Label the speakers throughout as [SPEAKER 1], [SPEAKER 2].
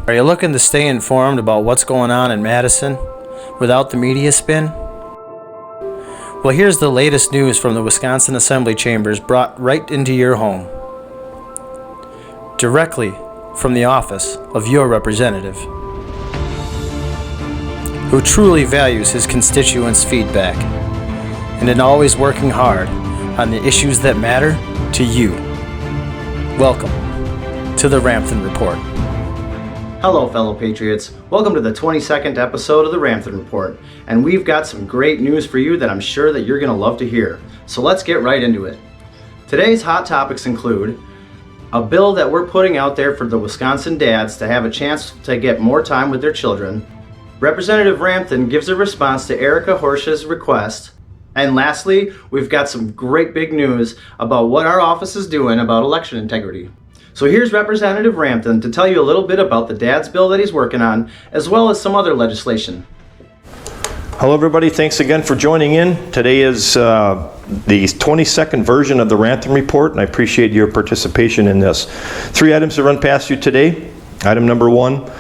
[SPEAKER 1] Are you looking to stay informed about what's going on in Madison without the media spin? Well, here's the latest news from the Wisconsin Assembly Chambers brought right into your home, directly from the office of your representative, who truly values his constituents' feedback and in always working hard on the issues that matter to you. Welcome to the Ramthun Report.
[SPEAKER 2] Hello, fellow patriots. Welcome to the 22nd episode of the Ramthun Report, and we've got some great news for you that I'm sure that you're going to love to hear. So let's get right into it. Today's hot topics include a bill that we're putting out there for the Wisconsin dads to have a chance to get more time with their children. Representative Ramthun gives a response to Erica Horsch's request. And lastly, we've got some great big news about what our office is doing about election integrity. So here's Representative Ramthun to tell you a little bit about the dad's bill that he's working on, as well as some other legislation.
[SPEAKER 3] Hello everybody, thanks again for joining in. Today is the 22nd version of the Ramthun Report, and I appreciate your participation in this. 3 items to run past you today. Item number 1,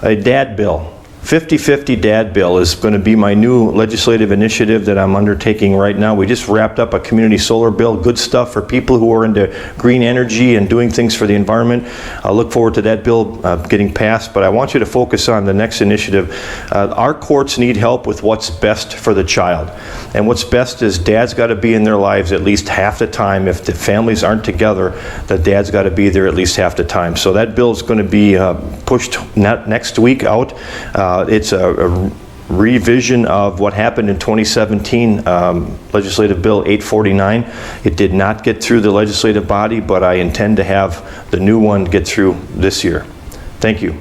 [SPEAKER 3] a dad bill. 50-50 dad bill is going to be my new legislative initiative that I'm undertaking right now. We just wrapped up a community solar bill, good stuff for people who are into green energy and doing things for the environment. I look forward to that bill getting passed, but I want you to focus on the next initiative. Our courts need help with what's best for the child. And what's best is dad's got to be in their lives at least half the time. If the families aren't together, the dad's got to be there at least half the time. So that bill is going to be pushed next week out. It's a revision of what happened in 2017, Legislative Bill 849. It did not get through the legislative body, but I intend to have the new one get through this year. Thank you.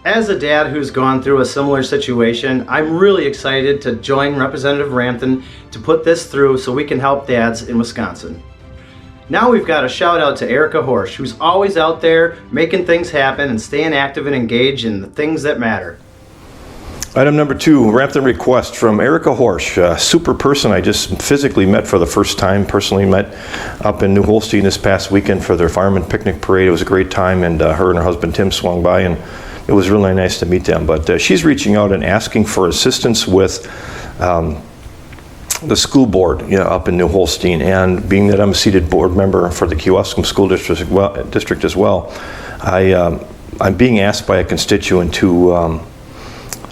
[SPEAKER 2] As a dad who's gone through a similar situation, I'm really excited to join Representative Ramthun to put this through so we can help dads in Wisconsin. Now we've got a shout out to Erica Horsch, who's always out there making things happen and staying active and engaged in the things that matter.
[SPEAKER 3] Item number 2, Ramthun Request from Erica Horsch, a super person I just physically met for the first time, personally met up in New Holstein this past weekend for their fireman picnic parade. It was a great time, and her and her husband Tim swung by, and it was really nice to meet them. But she's reaching out and asking for assistance with the school board up in New Holstein, and being that I'm a seated board member for the Kewaskum School District as well, I'm being asked by a constituent to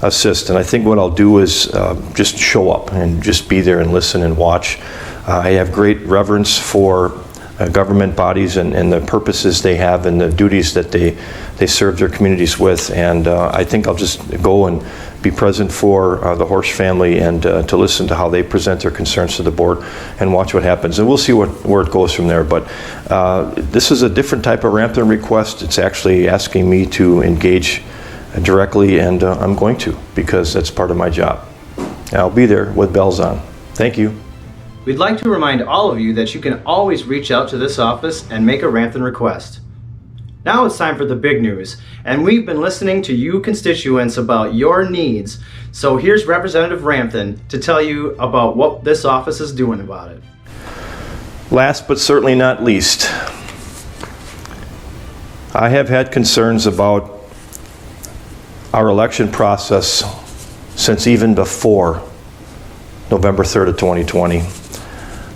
[SPEAKER 3] assist, and I think what I'll do is just show up and just be there and listen and watch. I have great reverence for government bodies and the purposes they have and the duties that they serve their communities with, and I think I'll just go and be present for the Horsch family and to listen to how they present their concerns to the board and watch what happens, and we'll see where it goes from there. But this is a different type of Ramthun request. It's actually asking me to engage directly, and I'm going to, because that's part of my job. I'll be there with bells on. Thank you.
[SPEAKER 2] We'd like to remind all of you that you can always reach out to this office and make a Ramthun request. Now it's time for the big news, and we've been listening to you constituents about your needs, so here's Representative Ramthun to tell you about what this office is doing about it.
[SPEAKER 3] Last but certainly not least, I have had concerns about our election process since even before November 3rd of 2020.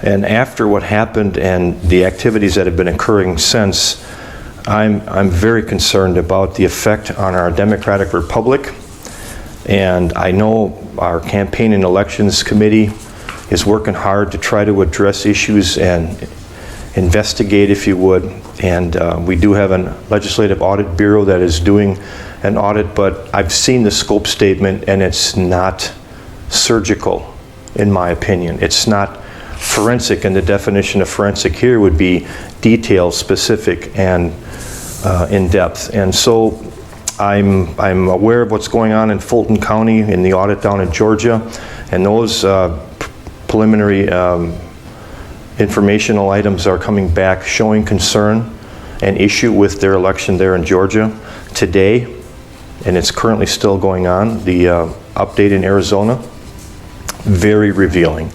[SPEAKER 3] And after what happened and the activities that have been occurring since, I'm very concerned about the effect on our democratic republic. And I know our Campaign and Elections Committee is working hard to try to address issues and investigate, if you would. And we do have a legislative audit bureau that is doing an audit, but I've seen the scope statement and it's not surgical, in my opinion. It's not forensic, and the definition of forensic here would be detailed, specific, and in depth. And so I'm aware of what's going on in Fulton County in the audit down in Georgia, and those preliminary informational items are coming back showing concern and issue with their election there in Georgia today, and it's currently still going on. The update in Arizona, very revealing.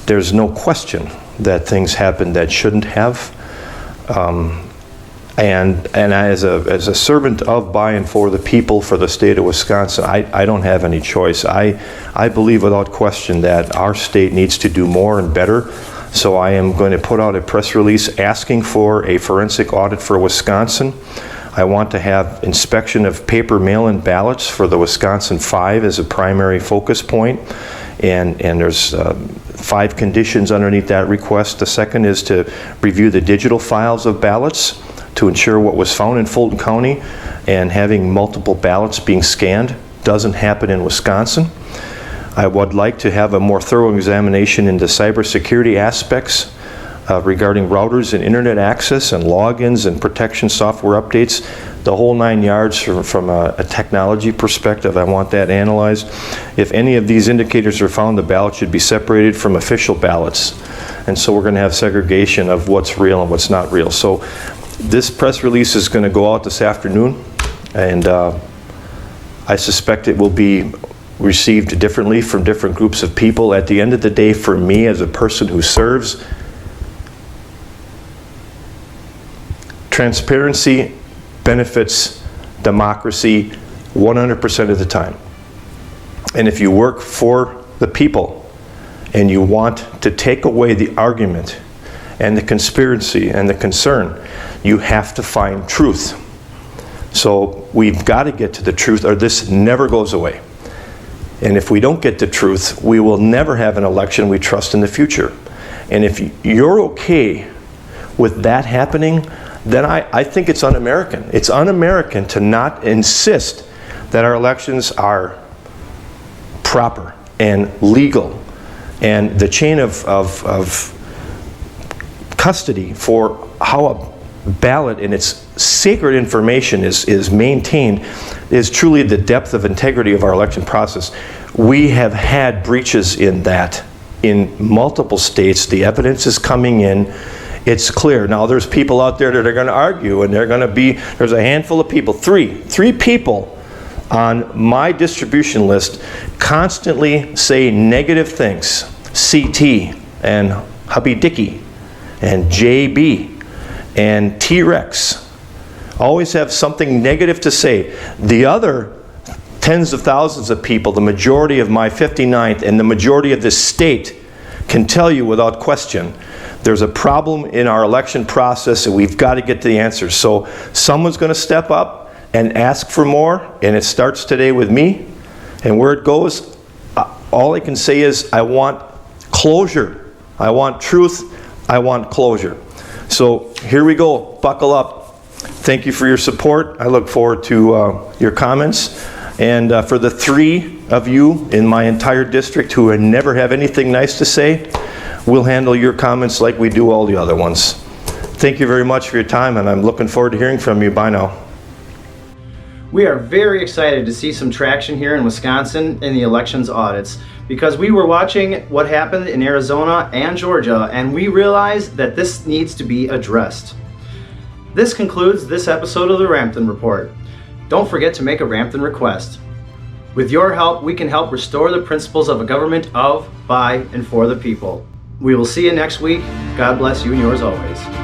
[SPEAKER 3] There's no question that things happened that shouldn't have. And as a servant of, by, and for the people for the state of Wisconsin, I don't have any choice. I believe without question that our state needs to do more and better. So I am going to put out a press release asking for a forensic audit for Wisconsin. I want to have inspection of paper mail-in ballots for the Wisconsin 5 as a primary focus point. And there's 5 conditions underneath that request. The second is to review the digital files of ballots to ensure what was found in Fulton County and having multiple ballots being scanned doesn't happen in Wisconsin. I would like to have a more thorough examination into cybersecurity aspects regarding routers and internet access and logins and protection software updates, the whole 9 yards from a technology perspective. I want that analyzed. If any of these indicators are found, the ballot should be separated from official ballots. And so we're going to have segregation of what's real and what's not real. So this press release is going to go out this afternoon, and I suspect it will be received differently from different groups of people. At the end of the day, for me as a person who serves, transparency benefits democracy 100% of the time. And if you work for the people and you want to take away the argument and the conspiracy and the concern, you have to find truth. So we've got to get to the truth, or this never goes away. And if we don't get the truth, we will never have an election we trust in the future. And if you're okay with that happening, then I think it's un-American. It's un-American to not insist that our elections are proper and legal, and the chain of custody for how a ballot and its sacred information is maintained is truly the depth of integrity of our election process. We have had breaches in that in multiple states. The evidence is coming in. It's clear. Now there's people out there that are going to argue, and there's a handful of people, three people on my distribution list constantly say negative things. CT and Hubby Dicky and JB and T-Rex always have something negative to say. The other tens of thousands of people, the majority of my 59th and the majority of this state, can tell you without question there's a problem in our election process and we've got to get to the answers. So someone's going to step up and ask for more, and it starts today with me. And where it goes, all I can say is I want closure. I want truth. I want closure. So here we go. Buckle up. Thank you for your support. I look forward to your comments. And for the 3 of you in my entire district who never have anything nice to say, we'll handle your comments like we do all the other ones. Thank you very much for your time, and I'm looking forward to hearing from you. Bye now.
[SPEAKER 2] We are very excited to see some traction here in Wisconsin in the elections audits, because we were watching what happened in Arizona and Georgia, and we realized that this needs to be addressed. This concludes this episode of the Ramthun Report. Don't forget to make a Ramthun request. With your help, we can help restore the principles of a government of, by, and for the people. We will see you next week. God bless you and yours always.